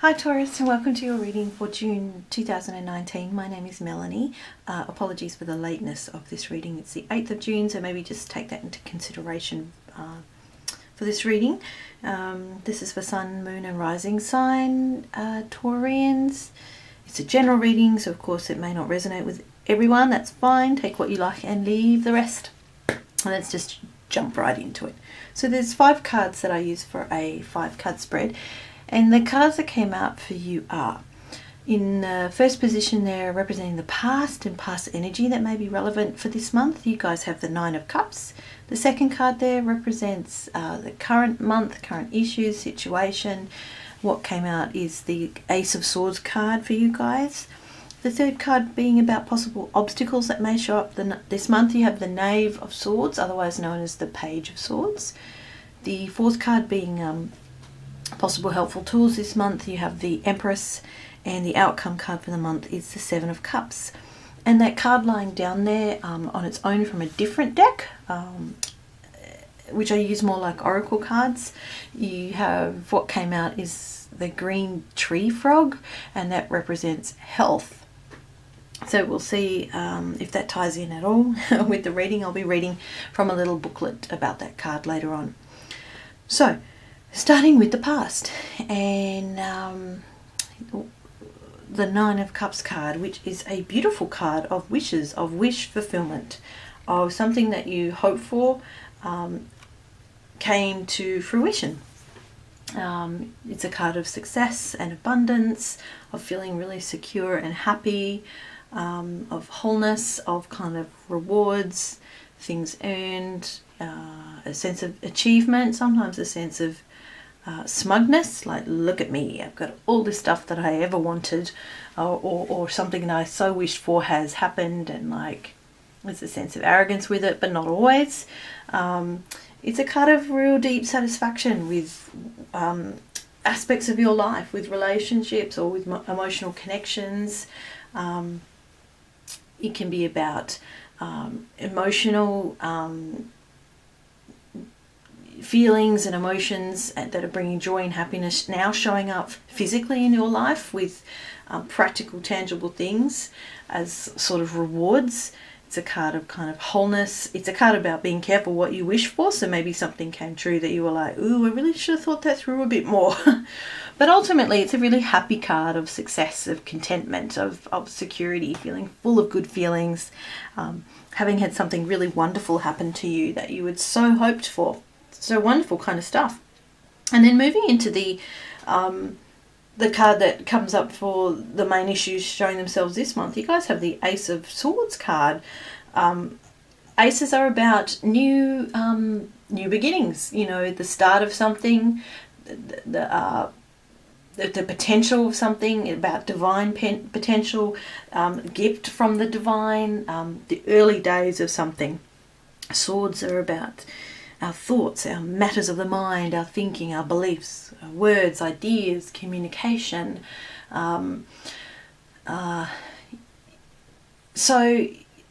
Hi Taurus, and welcome to your reading for June 2019. My name is Melanie. Apologies for the lateness of this reading. It's the 8th of June, so maybe just take that into consideration for this reading. This is for Sun, Moon and Rising sign Taurians. It's a general reading, so of course it may not resonate with everyone. That's fine. Take what you like and leave the rest. Let's just jump right into it. So there's 5 cards that I use for a 5-card spread. And the cards that came out for you are, in the first position there, representing the past and past energy that may be relevant for this month. You guys have the 9 of Cups. The second card there represents the current month, current issues, situation. What came out is the Ace of Swords card for you guys. The third card being about possible obstacles that may show up this month. You have the Knave of Swords, otherwise known as the Page of Swords. The fourth card being possible helpful tools this month. You have the Empress, and the outcome card for the month is the 7 of Cups. And that card lying down there on its own from a different deck, which I use more like oracle cards, you have what came out is the green tree frog, and that represents health. So we'll see if that ties in at all with the reading. I'll be reading from a little booklet about that card later on. So starting with the past, and the 9 of Cups card, which is a beautiful card of wishes, of wish fulfillment, of something that you hope for came to fruition. It's a card of success and abundance, of feeling really secure and happy, of wholeness, of kind of rewards, things earned, a sense of achievement, sometimes a sense of smugness, like look at me, I've got all this stuff that I ever wanted, or something that I so wished for has happened, and like there's a sense of arrogance with it, but not always. It's a card of real deep satisfaction with aspects of your life, with relationships or with emotional connections. It can be about emotional feelings and emotions that are bringing joy and happiness now showing up physically in your life with practical, tangible things as sort of rewards. It's a card of kind of wholeness. It's a card about being careful what you wish for. So maybe something came true that you were like, ooh, I really should have thought that through a bit more. But ultimately, it's a really happy card of success, of contentment, of security, feeling full of good feelings, having had something really wonderful happen to you that you had so hoped for. So wonderful kind of stuff. And then moving into the card that comes up for the main issues showing themselves this month, you guys have the Ace of Swords card. Aces are about new beginnings, you know, the start of something, the potential of something, about divine potential, gift from the divine, the early days of something. Swords are about our thoughts, our matters of the mind, our thinking, our beliefs, our words, ideas, communication. So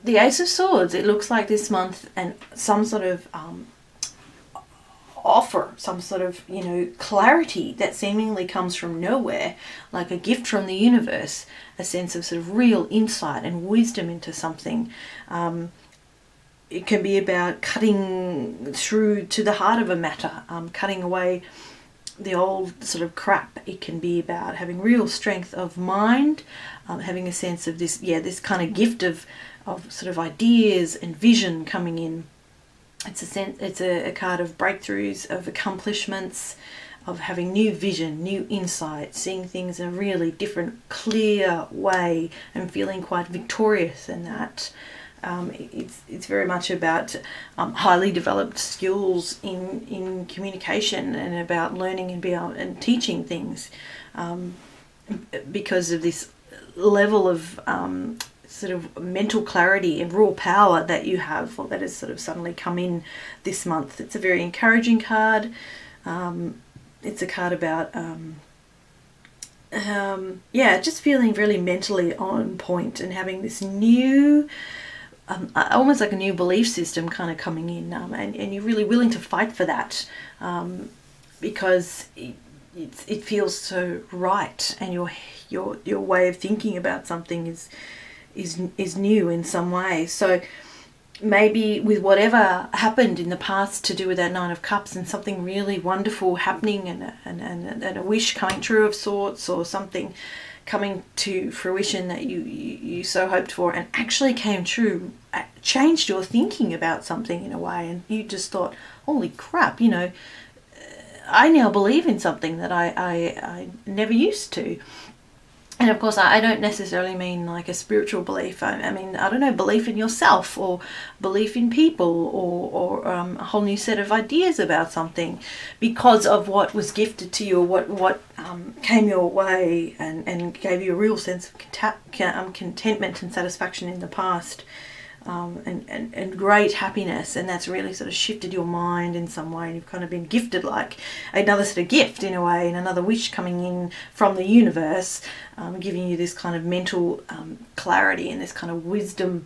the Ace of Swords, it looks like this month, and some sort of offer, some sort of, you know, clarity that seemingly comes from nowhere, like a gift from the universe, a sense of sort of real insight and wisdom into something. It can be about cutting through to the heart of a matter, cutting away the old sort of crap. It can be about having real strength of mind, having a sense of this kind of gift of sort of ideas and vision coming in. It's a card of breakthroughs, of accomplishments, of having new vision, new insight, seeing things in a really different, clear way, and feeling quite victorious in that. It's very much about highly developed skills in communication, and about learning and teaching things, because of this level of sort of mental clarity and raw power that you have, or that has sort of suddenly come in this month. It's a very encouraging card. It's a card about just feeling really mentally on point and having this new almost like a new belief system kind of coming in, and you're really willing to fight for that, because it feels so right, and your way of thinking about something is new in some way. So maybe with whatever happened in the past to do with that Nine of Cups, and something really wonderful happening, and a wish coming true of sorts, or something coming to fruition that you so hoped for and actually came true, changed your thinking about something in a way, and you just thought, holy crap, I now believe in something that I never used to. And of course, I don't necessarily mean like a spiritual belief. I mean, I don't know, belief in yourself, or belief in people, or a whole new set of ideas about something because of what was gifted to you, or what came your way and gave you a real sense of contentment and satisfaction in the past. And great happiness, and that's really sort of shifted your mind in some way, and you've kind of been gifted like another sort of gift in a way, and another wish coming in from the universe, giving you this kind of mental clarity and this kind of wisdom,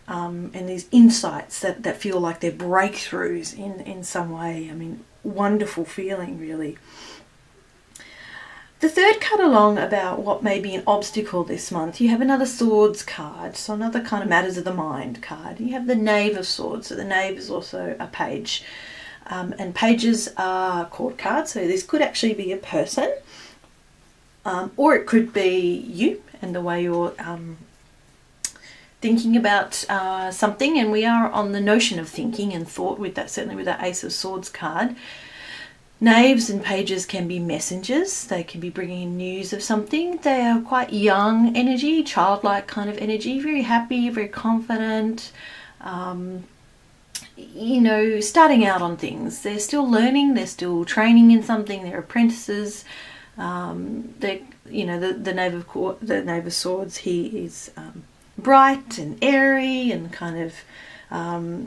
and these insights that feel like they're breakthroughs in some way. I mean, wonderful feeling, really. The third card along about what may be an obstacle this month, you have another Swords card, so another kind of matters of the mind card. You have the Knave of Swords, so the Knave is also a page. And pages are court cards, so this could actually be a person, or it could be you and the way you're thinking about something. And we are on the notion of thinking and thought with that, certainly with that Ace of Swords card. Knaves and pages can be messengers. They can be bringing in news of something. They are quite young energy, childlike kind of energy, very happy, very confident, starting out on things. They're still learning, they're still training in something, they're apprentices. The Knave of Swords, he is bright and airy and kind of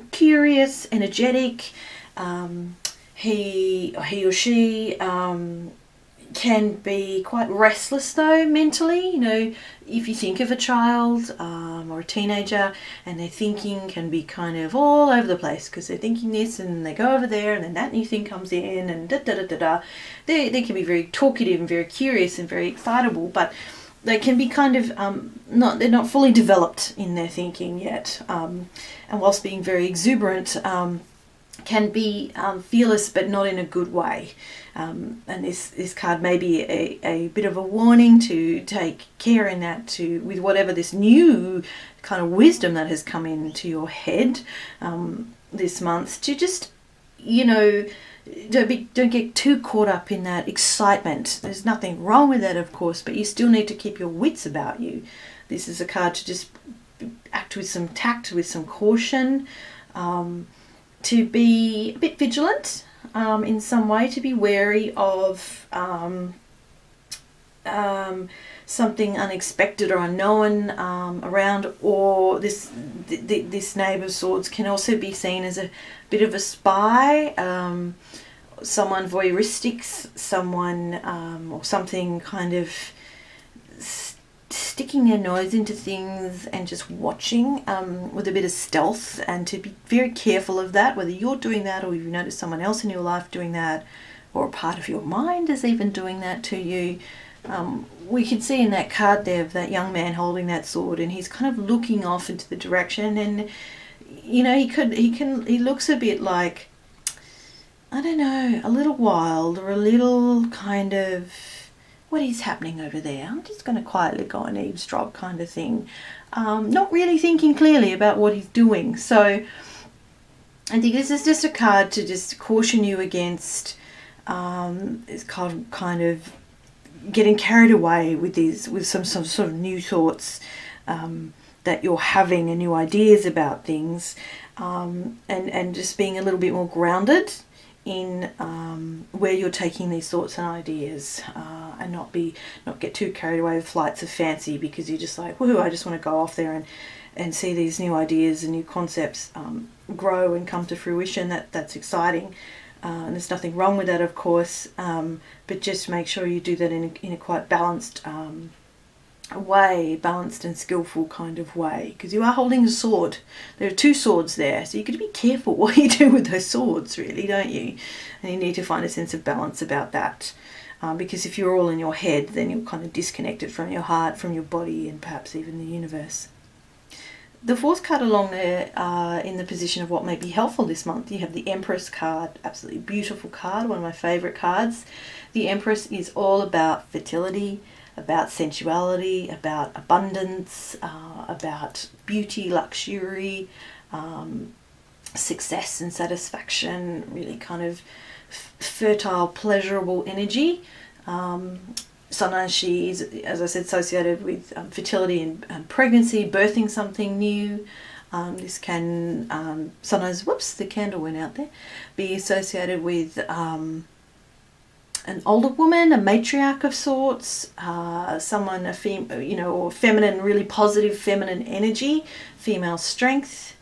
curious, energetic. He or she can be quite restless though mentally. If you think of a child or a teenager, and their thinking can be kind of all over the place because they're thinking this and they go over there and then that new thing comes in and da-da-da-da-da. They can be very talkative and very curious and very excitable, but they can be kind of they're not fully developed in their thinking yet, and whilst being very exuberant, can be fearless but not in a good way. And this card may be a bit of a warning to take care in that, with whatever this new kind of wisdom that has come into your head this month, to just don't get too caught up in that excitement. There's nothing wrong with that, of course, but you still need to keep your wits about you. This is a card to just act with some tact, with some caution, to be a bit vigilant in some way, to be wary of something unexpected or unknown around. Or this Knave of Swords can also be seen as a bit of a spy, someone voyeuristic, someone or something kind of sticking their nose into things and just watching with a bit of stealth, and to be very careful of that, whether you're doing that or you notice someone else in your life doing that, or a part of your mind is even doing that to you. We can see in that card there of that young man holding that sword, and he's kind of looking off into the direction, and he looks a bit like, I don't know, a little wild, or a little kind of, what is happening over there? I'm just going to quietly go and eavesdrop kind of thing. Not really thinking clearly about what he's doing. So I think this is just a card to just caution you against it's kind of getting carried away with some sort of new thoughts that you're having, and new ideas about things, and just being a little bit more grounded in where you're taking these thoughts and ideas, and not get too carried away with flights of fancy, because you're just like, woohoo, I just want to go off there and see these new ideas and new concepts grow and come to fruition. That's exciting, and there's nothing wrong with that, of course, but just make sure you do that in a quite balanced balanced and skillful kind of way, because you are holding a sword. There are two swords there, so you've got to be careful what you do with those swords, really, don't you? And you need to find a sense of balance about that. because if you're all in your head, then you're kind of disconnected from your heart, from your body, and perhaps even the universe. The fourth card along there, in the position of what may be helpful this month, you have the Empress card. Absolutely beautiful card, one of my favourite cards. The Empress is all about fertility, about sensuality, about abundance, about beauty, luxury, success and satisfaction, really kind of fertile, pleasurable energy. Sometimes she is, as I said, associated with fertility and pregnancy, birthing something new. This can sometimes, whoops, the candle went out there, be associated with an older woman, a matriarch of sorts, someone, or feminine, really positive feminine energy, female strength.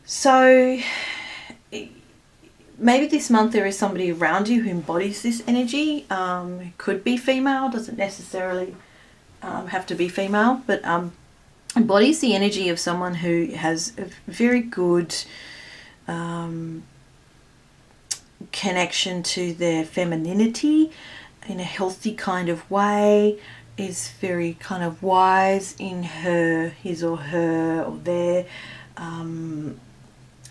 So maybe this month there is somebody around you who embodies this energy. It could be female, doesn't necessarily have to be female, but embodies the energy of someone who has a very good connection to their femininity in a healthy kind of way, is very kind of wise in his or her or their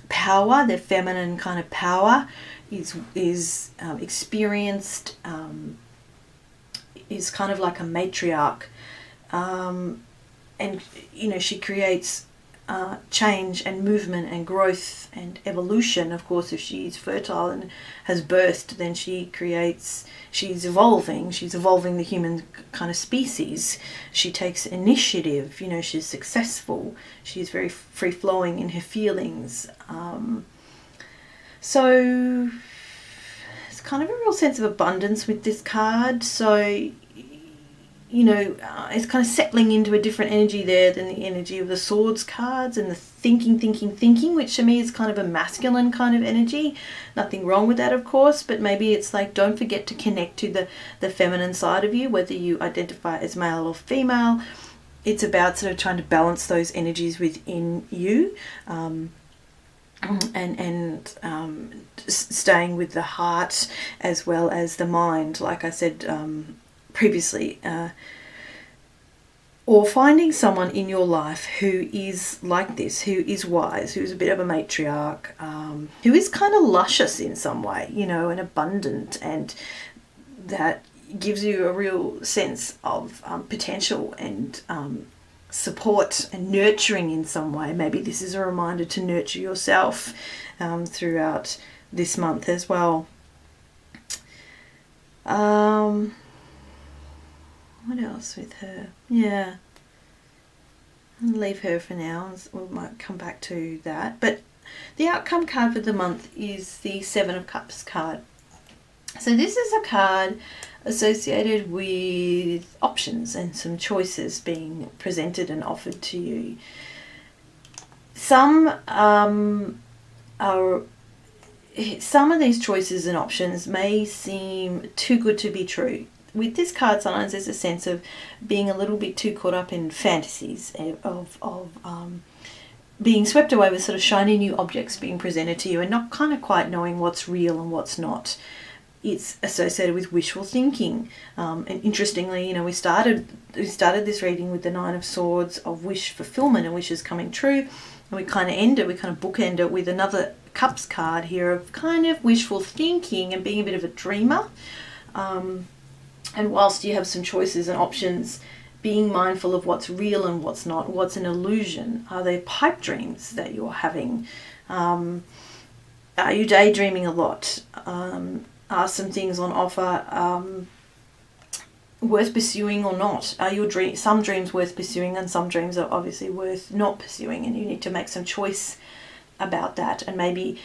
power, their feminine kind of power, is experienced, is kind of like a matriarch, and she creates change and movement and growth and evolution. Of course, if she's fertile and has birthed, then she's evolving the human kind of species. She takes initiative, she's successful, she's very free-flowing in her feelings. So it's kind of a real sense of abundance with this card. So it's kind of settling into a different energy there than the energy of the Swords cards and the thinking, which to me is kind of a masculine kind of energy. Nothing wrong with that, of course, but maybe it's like, don't forget to connect to the feminine side of you, whether you identify as male or female. It's about sort of trying to balance those energies within you, and staying with the heart as well as the mind, like I said previously, or finding someone in your life who is like this, who is wise, who's a bit of a matriarch, who is kind of luscious in some way, and abundant, and that gives you a real sense of potential and support and nurturing in some way. Maybe this is a reminder to nurture yourself throughout this month as well. What else with her? Yeah, I'll leave her for now. We might come back to that. But the outcome card for the month is the Seven of Cups card. So this is a card associated with options and some choices being presented and offered to you. Some of these choices and options may seem too good to be true. With this card, sometimes there's a sense of being a little bit too caught up in fantasies of being swept away with sort of shiny new objects being presented to you and not kind of quite knowing what's real and what's not. It's associated with wishful thinking. And interestingly, we started this reading with the Nine of Swords of wish fulfillment and wishes coming true. And we kind of bookend it with another Cups card here of kind of wishful thinking and being a bit of a dreamer. And whilst you have some choices and options, being mindful of what's real and what's not, what's an illusion. Are there pipe dreams that you're having? Are you daydreaming a lot? Are some things on offer worth pursuing or not? Are your some dreams worth pursuing and some dreams are obviously worth not pursuing, and you need to make some choice about that. And maybe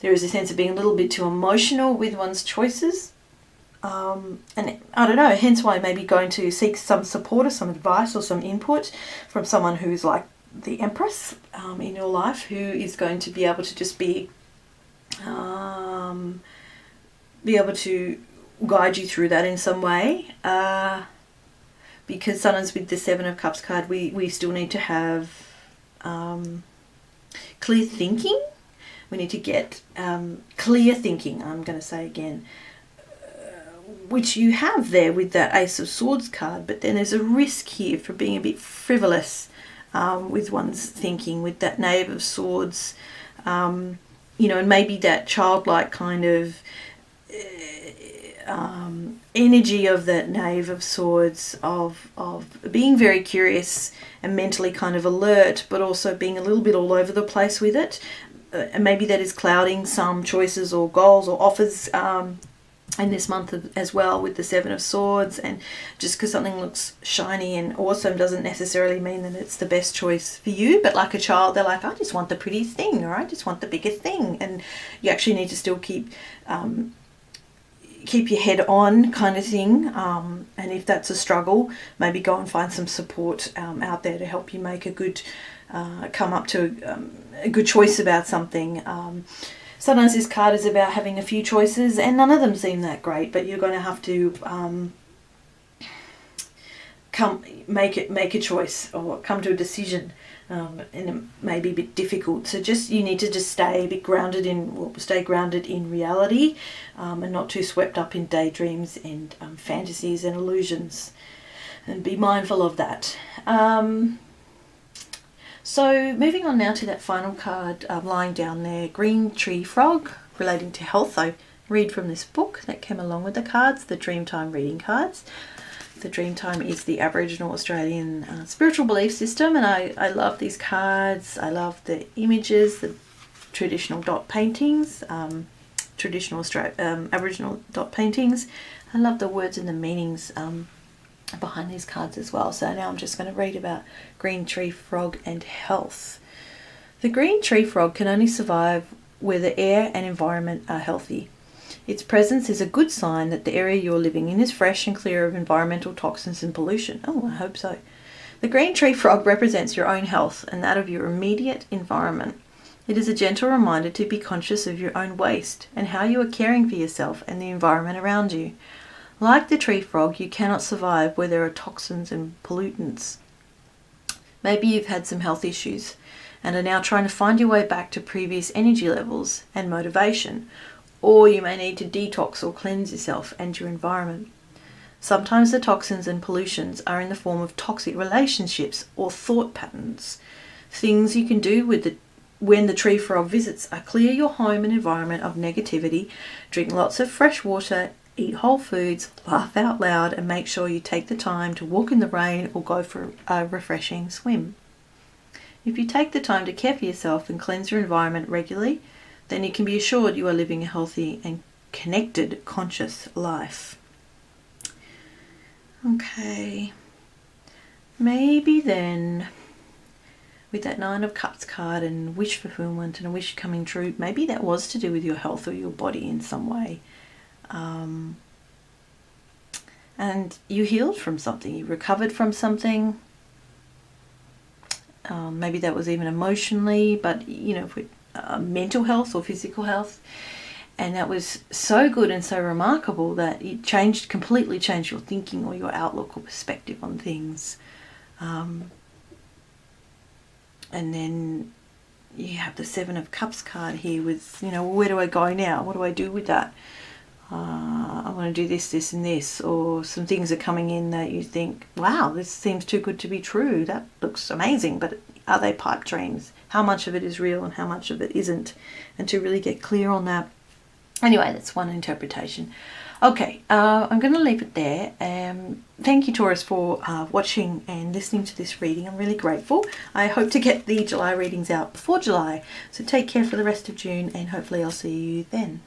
there is a sense of being a little bit too emotional with one's choices. And I don't know, hence why maybe going to seek some support or some advice or some input from someone who's like the Empress in your life, who is going to be able to just be able to guide you through that in some way. Because sometimes with the Seven of Cups card, we still need to have clear thinking, We need to get clear thinking, I'm going to say again, which you have there with that Ace of Swords card, but then there's a risk here for being a bit frivolous with one's thinking, with that Knave of Swords, you know, and maybe that childlike kind of energy of that Knave of Swords, of being very curious and mentally kind of alert, but also being a little bit all over the place with it. And maybe that is clouding some choices or goals or offers in this month as well, with the Seven of Swords. And just because something looks shiny and awesome doesn't necessarily mean that it's the best choice for you. But like a child, they're like, I just want the prettiest thing, or I just want the biggest thing. And you actually need to still keep your head on, kind of thing. And if that's a struggle, maybe go and find some support out there to help you make a good come up to a good choice about something. Sometimes this card is about having a few choices and none of them seem that great, but you're going to have to make a choice or come to a decision, and it may be a bit difficult. So you need to just stay a bit grounded in reality, and not too swept up in daydreams and fantasies and illusions, and be mindful of that. So moving on now to that final card lying down there, Green Tree Frog, relating to health. I read from this book that came along with the cards, the Dreamtime Reading Cards. The Dreamtime is the Aboriginal Australian spiritual belief system, and I love these cards. I love the images, the traditional dot paintings, Aboriginal dot paintings. I love the words and the meanings behind these cards as well. So now I'm just going to read about Green Tree Frog and health. The green tree frog can only survive where the air and environment are healthy. Its presence is a good sign that the area you're living in is fresh and clear of environmental toxins and pollution. Oh, I hope so. The green tree frog represents your own health and that of your immediate environment. It is a gentle reminder to be conscious of your own waste and how you are caring for yourself and the environment around you. Like the tree frog, you cannot survive where there are toxins and pollutants. Maybe you've had some health issues and are now trying to find your way back to previous energy levels and motivation, or you may need to detox or cleanse yourself and your environment. Sometimes the toxins and pollutions are in the form of toxic relationships or thought patterns. Things you can do when the tree frog visits are clear your home and environment of negativity, drink lots of fresh water, eat whole foods, laugh out loud, and make sure you take the time to walk in the rain or go for a refreshing swim. If you take the time to care for yourself and cleanse your environment regularly, then you can be assured you are living a healthy and connected, conscious life. Okay, maybe then with that Nine of Cups card and wish fulfillment and a wish coming true, maybe that was to do with your health or your body in some way. And you healed from something, you recovered from something. Maybe that was even emotionally, but mental health or physical health. And that was so good and so remarkable that it completely changed your thinking or your outlook or perspective on things. And then you have the Seven of Cups card here with, where do I go now? What do I do with that? I want to do this, this and this, or some things are coming in that you think, wow, this seems too good to be true. That looks amazing, but are they pipe dreams? How much of it is real and how much of it isn't? And to really get clear on that. Anyway, that's one interpretation. Okay, I'm going to leave it there. Thank you, Taurus, for watching and listening to this reading. I'm really grateful. I hope to get the July readings out before July. So take care for the rest of June and hopefully I'll see you then.